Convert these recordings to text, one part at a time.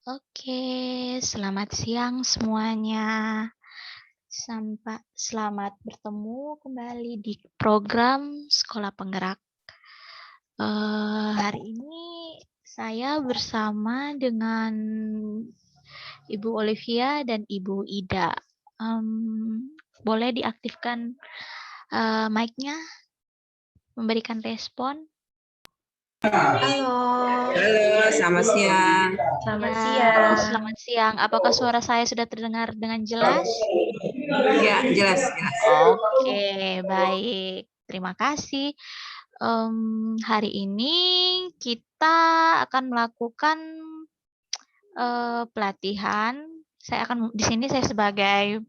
Oke, selamat siang semuanya. Selamat bertemu kembali di program Sekolah Penggerak. Hari ini saya bersama dengan Ibu Olivia dan Ibu Ida. Boleh diaktifkan mic-nya, memberikan respon. Halo. Halo, selamat siang. Selamat Ya, siang. selamat siang. Apakah suara saya sudah terdengar dengan jelas? Ya, jelas. Oke, baik. Terima kasih. Hari ini kita akan melakukan pelatihan. Di sini saya sebagai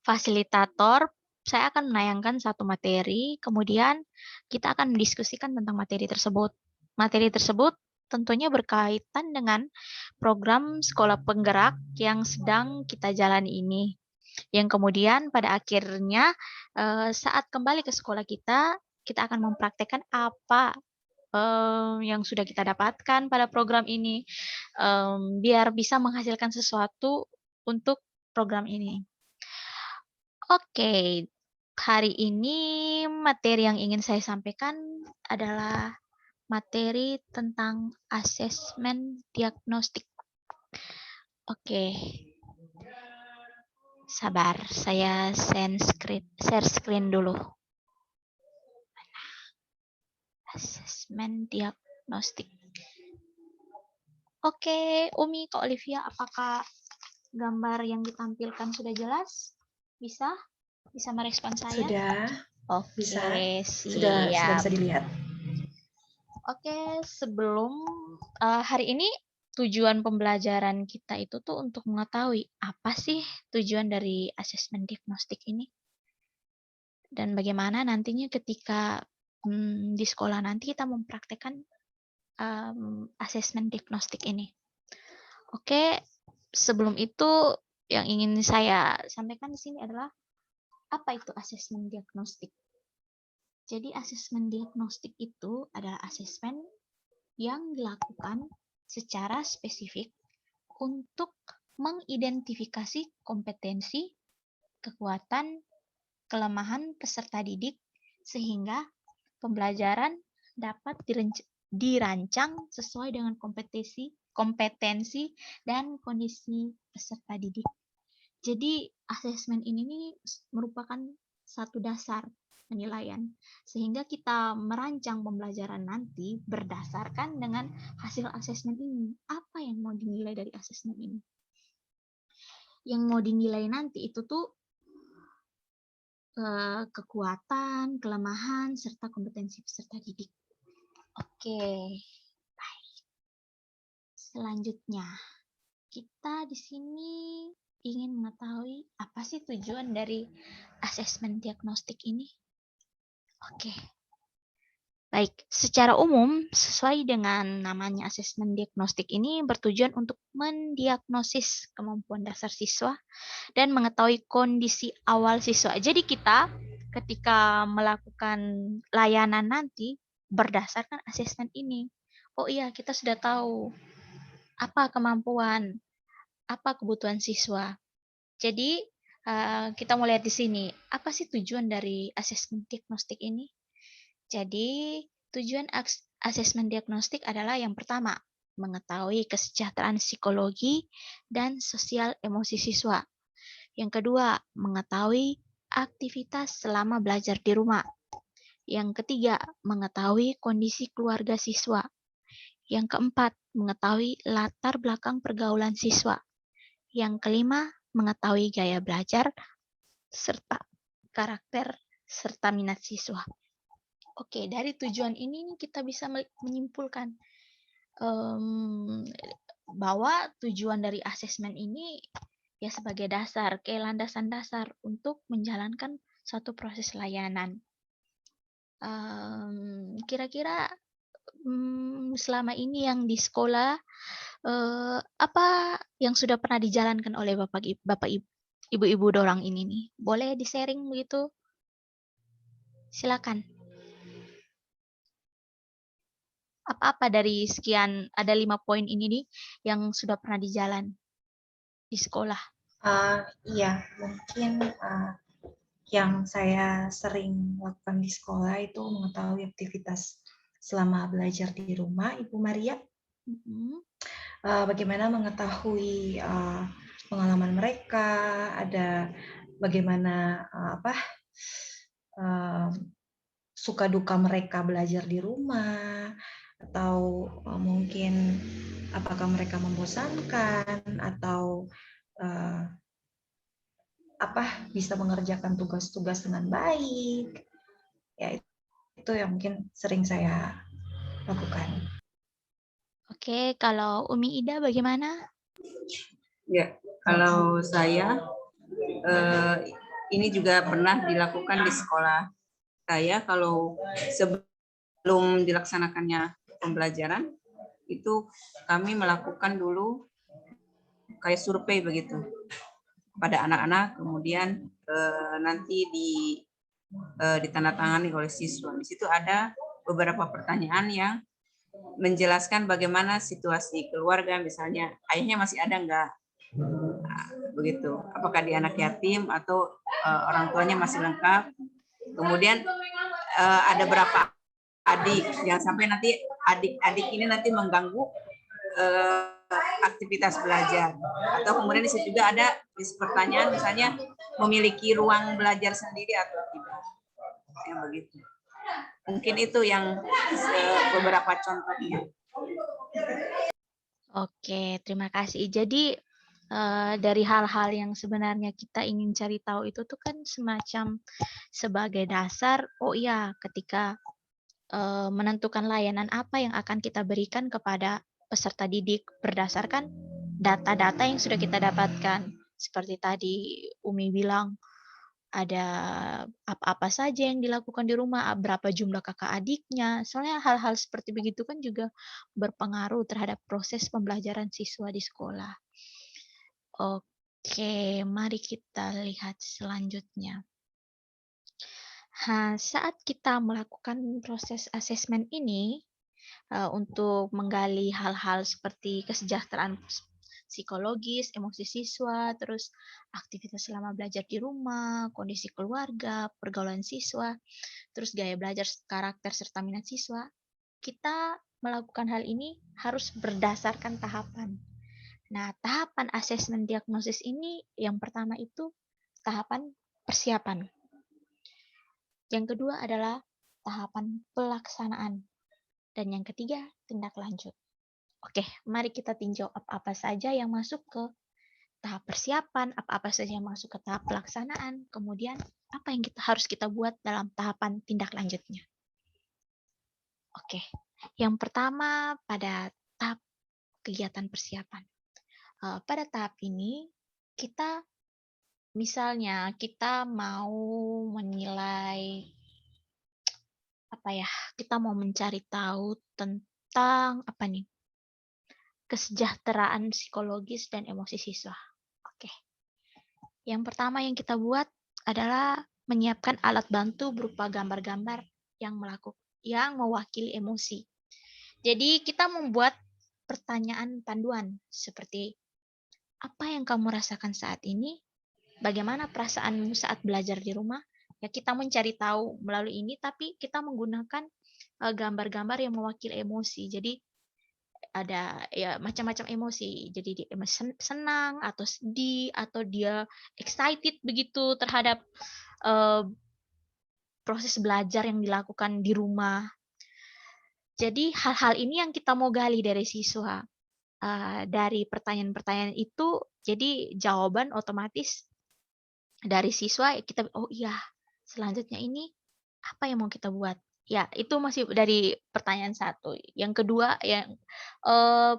fasilitator. Saya akan menayangkan satu materi, kemudian kita akan mendiskusikan tentang materi tersebut. Materi tersebut tentunya berkaitan dengan program sekolah penggerak yang sedang kita jalani ini. Yang kemudian pada akhirnya saat kembali ke sekolah kita akan mempraktekkan apa yang sudah kita dapatkan pada program ini, biar bisa menghasilkan sesuatu untuk program ini. Oke, hari ini materi yang ingin saya sampaikan adalah materi tentang asesmen diagnostik. Oke, sabar, saya share screen dulu. Asesmen diagnostik. Oke, Umi, Kak Olivia, apakah gambar yang ditampilkan sudah jelas? Bisa merespon saya? Sudah. Oke, Bisa. siap. Sudah bisa dilihat. Oke, sebelum hari ini tujuan pembelajaran kita itu tuh untuk mengetahui apa sih tujuan dari asesmen diagnostik ini dan bagaimana nantinya ketika di sekolah nanti kita mempraktekkan asesmen diagnostik ini. Oke, sebelum itu yang ingin saya sampaikan di sini adalah apa itu asesmen diagnostik. Jadi asesmen diagnostik itu adalah asesmen yang dilakukan secara spesifik untuk mengidentifikasi kompetensi, kekuatan, kelemahan peserta didik sehingga pembelajaran dapat dirancang sesuai dengan kompetensi dan kondisi peserta didik. Jadi asesmen ini merupakan satu dasar penilaian sehingga kita merancang pembelajaran nanti berdasarkan dengan hasil asesmen ini. Apa yang mau dinilai dari asesmen ini? Yang mau dinilai nanti itu tuh kekuatan, kelemahan, serta kompetensi peserta didik. Oke, baik. Selanjutnya, kita di sini ingin mengetahui apa sih tujuan dari asesmen diagnostik ini. Oke. Baik, secara umum sesuai dengan namanya asesmen diagnostik ini bertujuan untuk mendiagnosis kemampuan dasar siswa dan mengetahui kondisi awal siswa. Jadi kita ketika melakukan layanan nanti berdasarkan asesmen ini. Oh iya, kita sudah tahu apa kemampuan, apa kebutuhan siswa. Jadi kita mau lihat di sini, apa sih tujuan dari asesmen diagnostik ini? Jadi, tujuan asesmen diagnostik adalah yang pertama, mengetahui kesejahteraan psikologi dan sosial emosi siswa. Yang kedua, mengetahui aktivitas selama belajar di rumah. Yang ketiga, mengetahui kondisi keluarga siswa. Yang keempat, mengetahui latar belakang pergaulan siswa. Yang kelima, mengetahui gaya belajar serta karakter serta minat siswa. Oke, dari tujuan ini kita bisa menyimpulkan bahwa tujuan dari asesmen ini ya sebagai dasar, kayak landasan dasar untuk menjalankan suatu proses layanan. Kira-kira selama ini yang di sekolah, apa yang sudah pernah dijalankan oleh ibu-ibu dorang ini nih? Boleh di-sharing begitu? Silakan. Apa-apa dari sekian, ada 5 poin ini nih yang sudah pernah dijalan di sekolah? Iya, mungkin yang saya sering lakukan di sekolah itu mengetahui aktivitas selama belajar di rumah, Ibu Maria. Bagaimana mengetahui pengalaman mereka, ada bagaimana suka duka mereka belajar di rumah, atau mungkin apakah mereka membosankan atau bisa mengerjakan tugas-tugas dengan baik. Ya, itu yang mungkin sering saya lakukan. Oke, kalau Umi Ida bagaimana? Ya, kalau saya ini juga pernah dilakukan di sekolah saya. Kalau sebelum dilaksanakannya pembelajaran itu kami melakukan dulu kayak survei begitu pada anak-anak, kemudian nanti ditandatangani oleh siswa. Di situ ada beberapa pertanyaan yang menjelaskan bagaimana situasi keluarga, misalnya ayahnya masih ada enggak, begitu, apakah dia anak yatim atau orang tuanya masih lengkap, kemudian ada berapa adik, jangan sampai nanti adik-adik ini nanti mengganggu aktivitas belajar, atau kemudian di situ juga ada pertanyaan misalnya memiliki ruang belajar sendiri atau tidak, yang begitu. Mungkin itu yang beberapa contohnya. Oke, terima kasih. Jadi dari hal-hal yang sebenarnya kita ingin cari tahu itu tuh kan semacam sebagai dasar, oh iya, ketika menentukan layanan apa yang akan kita berikan kepada peserta didik berdasarkan data-data yang sudah kita dapatkan. Seperti tadi Umi bilang, ada apa-apa saja yang dilakukan di rumah, berapa jumlah kakak adiknya. Soalnya hal-hal seperti begitu kan juga berpengaruh terhadap proses pembelajaran siswa di sekolah. Oke, mari kita lihat selanjutnya. Saat kita melakukan proses asesmen ini, untuk menggali hal-hal seperti kesejahteraan psikologis, emosi siswa, terus aktivitas selama belajar di rumah, kondisi keluarga, pergaulan siswa, terus gaya belajar, karakter, serta minat siswa. Kita melakukan hal ini harus berdasarkan tahapan. Nah, tahapan asesmen diagnosis ini yang pertama itu tahapan persiapan. Yang kedua adalah tahapan pelaksanaan. Dan yang ketiga, tindak lanjut. Oke, mari kita tinjau apa-apa saja yang masuk ke tahap persiapan, apa-apa saja yang masuk ke tahap pelaksanaan, kemudian apa yang harus kita buat dalam tahapan tindak lanjutnya. Oke, yang pertama pada tahap kegiatan persiapan. Pada tahap ini, kita misalnya kita mau menilai kita mau mencari tahu tentang kesejahteraan psikologis dan emosi siswa. Oke. Yang pertama yang kita buat adalah menyiapkan alat bantu berupa gambar-gambar yang mewakili emosi. Jadi kita membuat pertanyaan panduan seperti apa yang kamu rasakan saat ini? Bagaimana perasaanmu saat belajar di rumah? Ya, kita mencari tahu melalui ini, tapi kita menggunakan gambar-gambar yang mewakili emosi. Jadi ada ya macam-macam emosi. Jadi dia senang atau sedih atau dia excited begitu terhadap proses belajar yang dilakukan di rumah. Jadi hal-hal ini yang kita mau gali dari siswa. Dari pertanyaan-pertanyaan itu, jadi jawaban otomatis dari siswa kita, oh iya, selanjutnya ini apa yang mau kita buat? Ya, itu masih dari pertanyaan satu. Yang kedua, yang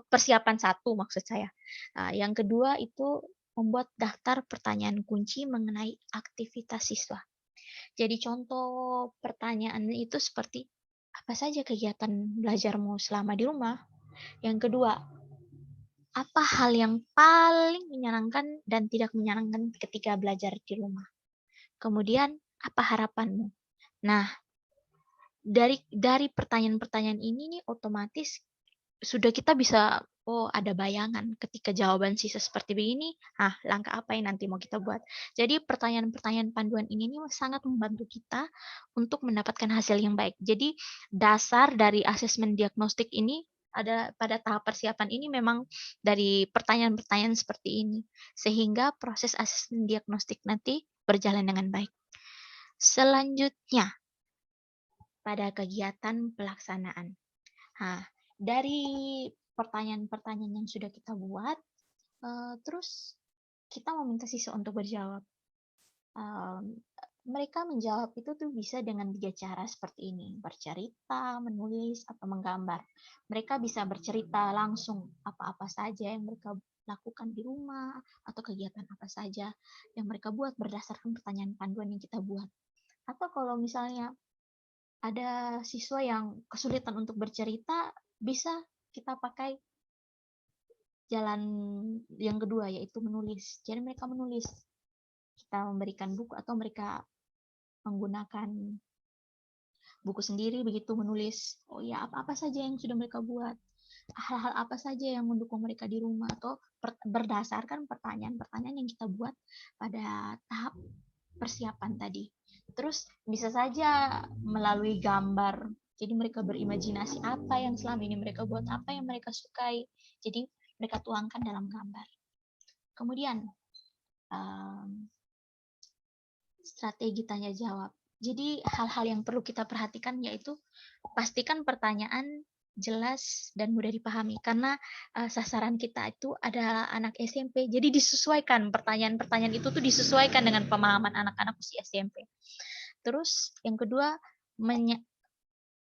persiapan satu maksud saya. Yang kedua itu membuat daftar pertanyaan kunci mengenai aktivitas siswa. Jadi contoh pertanyaan itu seperti, apa saja kegiatan belajarmu selama di rumah? Yang kedua, apa hal yang paling menyenangkan dan tidak menyenangkan ketika belajar di rumah? Kemudian, apa harapanmu? Nah, dari pertanyaan-pertanyaan ini nih otomatis sudah kita bisa ada bayangan ketika jawaban siswa seperti begini, langkah apa yang nanti mau kita buat. Jadi pertanyaan-pertanyaan panduan ini nih sangat membantu kita untuk mendapatkan hasil yang baik. Jadi dasar dari asesmen diagnostik ini ada pada tahap persiapan ini memang dari pertanyaan-pertanyaan seperti ini, sehingga proses asesmen diagnostik nanti berjalan dengan baik. Selanjutnya, pada kegiatan pelaksanaan. Dari pertanyaan-pertanyaan yang sudah kita buat, terus kita meminta siswa untuk berjawab. Mereka menjawab itu tuh bisa dengan 3 cara seperti ini, bercerita, menulis, atau menggambar. Mereka bisa bercerita langsung apa-apa saja yang mereka lakukan di rumah, atau kegiatan apa saja yang mereka buat berdasarkan pertanyaan panduan yang kita buat. Atau kalau misalnya ada siswa yang kesulitan untuk bercerita, bisa kita pakai jalan yang kedua, yaitu menulis. Jadi mereka menulis. Kita memberikan buku atau mereka menggunakan buku sendiri begitu menulis. Oh ya, apa-apa saja yang sudah mereka buat. Hal-hal apa saja yang mendukung mereka di rumah atau berdasarkan pertanyaan-pertanyaan yang kita buat pada tahap persiapan tadi. Terus bisa saja melalui gambar. Jadi mereka berimajinasi apa yang selama ini mereka buat, apa yang mereka sukai. Jadi mereka tuangkan dalam gambar. Kemudian strategi tanya jawab. Jadi hal-hal yang perlu kita perhatikan yaitu pastikan pertanyaan jelas dan mudah dipahami karena sasaran kita itu adalah anak SMP. Jadi disesuaikan pertanyaan-pertanyaan itu tuh disesuaikan dengan pemahaman anak-anak usia SMP. Terus yang kedua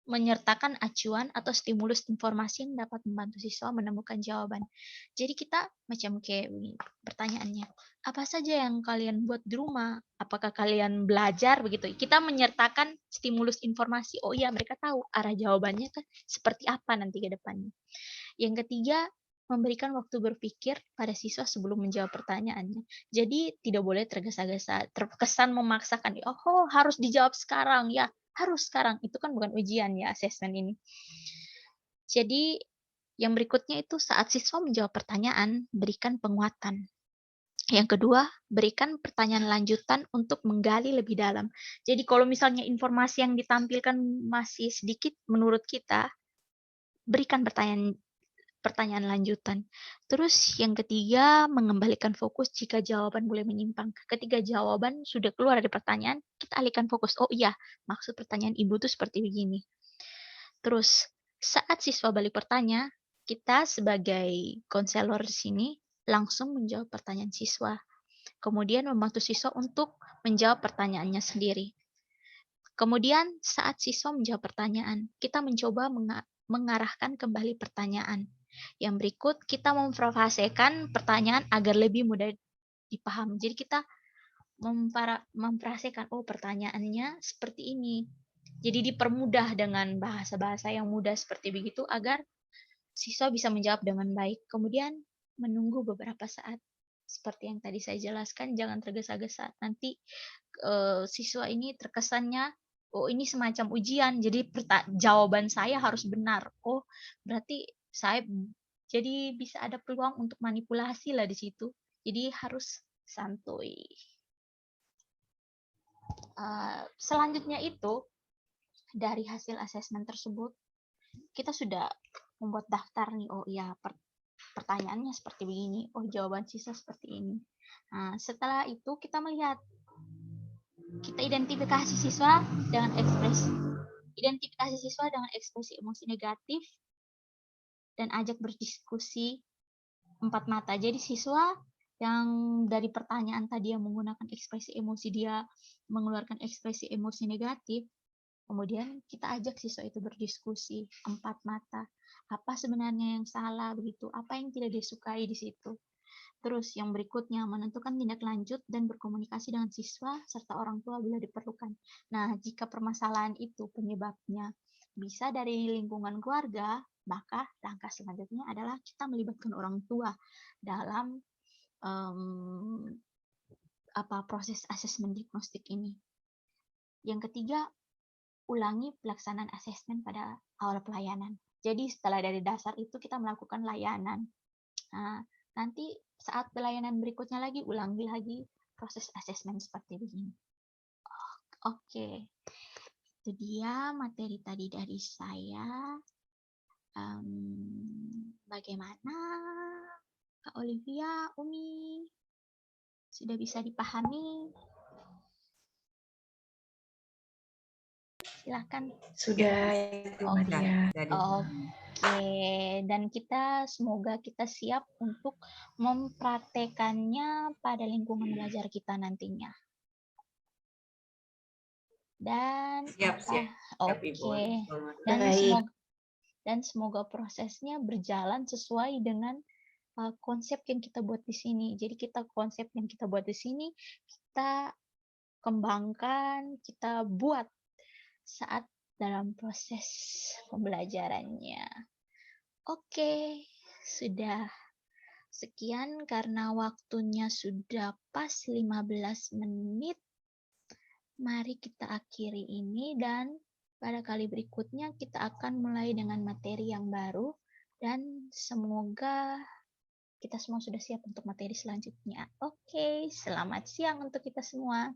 menyertakan acuan atau stimulus informasi yang dapat membantu siswa menemukan jawaban. Jadi kita macam kayak pertanyaannya, apa saja yang kalian buat di rumah? Apakah kalian belajar begitu? Kita menyertakan stimulus informasi. Oh iya, mereka tahu arah jawabannya kan seperti apa nanti ke depannya. Yang ketiga, memberikan waktu berpikir pada siswa sebelum menjawab pertanyaannya. Jadi tidak boleh tergesa-gesa, terkesan memaksakan, oh harus dijawab sekarang ya, harus sekarang. Itu kan bukan ujian ya, asesmen ini. Jadi yang berikutnya itu saat siswa menjawab pertanyaan, berikan penguatan. Yang kedua, berikan pertanyaan lanjutan untuk menggali lebih dalam. Jadi kalau misalnya informasi yang ditampilkan masih sedikit menurut kita, berikan pertanyaan lanjutan. Terus yang ketiga, mengembalikan fokus jika jawaban mulai menyimpang. Ketika jawaban sudah keluar dari pertanyaan, kita alihkan fokus. Oh iya, maksud pertanyaan ibu itu seperti begini. Terus, saat siswa balik bertanya, kita sebagai konselor di sini langsung menjawab pertanyaan siswa. Kemudian membantu siswa untuk menjawab pertanyaannya sendiri. Kemudian saat siswa menjawab pertanyaan, kita mencoba mengarahkan kembali pertanyaan. Yang berikut, kita memfrasekan pertanyaan agar lebih mudah dipahami. Jadi kita memfrasekan, oh pertanyaannya seperti ini. Jadi dipermudah dengan bahasa-bahasa yang mudah seperti begitu agar siswa bisa menjawab dengan baik. Kemudian menunggu beberapa saat. Seperti yang tadi saya jelaskan, jangan tergesa-gesa. Nanti siswa ini terkesannya, oh ini semacam ujian, jadi jawaban saya harus benar. Oh berarti saya jadi bisa ada peluang untuk manipulasi lah di situ. Jadi harus santuy. Selanjutnya itu, dari hasil asesmen tersebut, kita sudah membuat daftar nih, oh iya pertanyaannya seperti begini, oh jawaban siswa seperti ini. Nah, setelah itu kita melihat, kita identifikasi siswa dengan ekspresi emosi negatif dan ajak berdiskusi 4 mata. Jadi siswa yang dari pertanyaan tadi yang menggunakan ekspresi emosi, dia mengeluarkan ekspresi emosi negatif, kemudian kita ajak siswa itu berdiskusi 4 mata. Apa sebenarnya yang salah begitu? Apa yang tidak disukai di situ? Terus yang berikutnya, menentukan tindak lanjut dan berkomunikasi dengan siswa serta orang tua bila diperlukan. Nah, jika permasalahan itu penyebabnya bisa dari lingkungan keluarga, maka langkah selanjutnya adalah kita melibatkan orang tua dalam proses asesmen diagnostik ini. Yang ketiga, ulangi pelaksanaan asesmen pada awal pelayanan. Jadi setelah dari dasar itu kita melakukan layanan. Nah, nanti saat pelayanan berikutnya lagi, ulangi lagi proses asesmen seperti begini. Oke, itu dia materi tadi dari saya. Bagaimana Kak Olivia, Umi? Sudah bisa dipahami? Silakan. Sudah, Ibu Maria. Oke, dan semoga kita siap untuk mempraktekannya pada lingkungan belajar kita nantinya. Dan Siap, Ibu. Dan semoga prosesnya berjalan sesuai dengan konsep yang kita buat di sini. Jadi konsep yang kita buat di sini kita kembangkan, kita buat saat dalam proses pembelajarannya. Oke, sudah sekian karena waktunya sudah pas 15 menit. Mari kita akhiri ini dan pada kali berikutnya kita akan mulai dengan materi yang baru dan semoga kita semua sudah siap untuk materi selanjutnya. Oke, selamat siang untuk kita semua.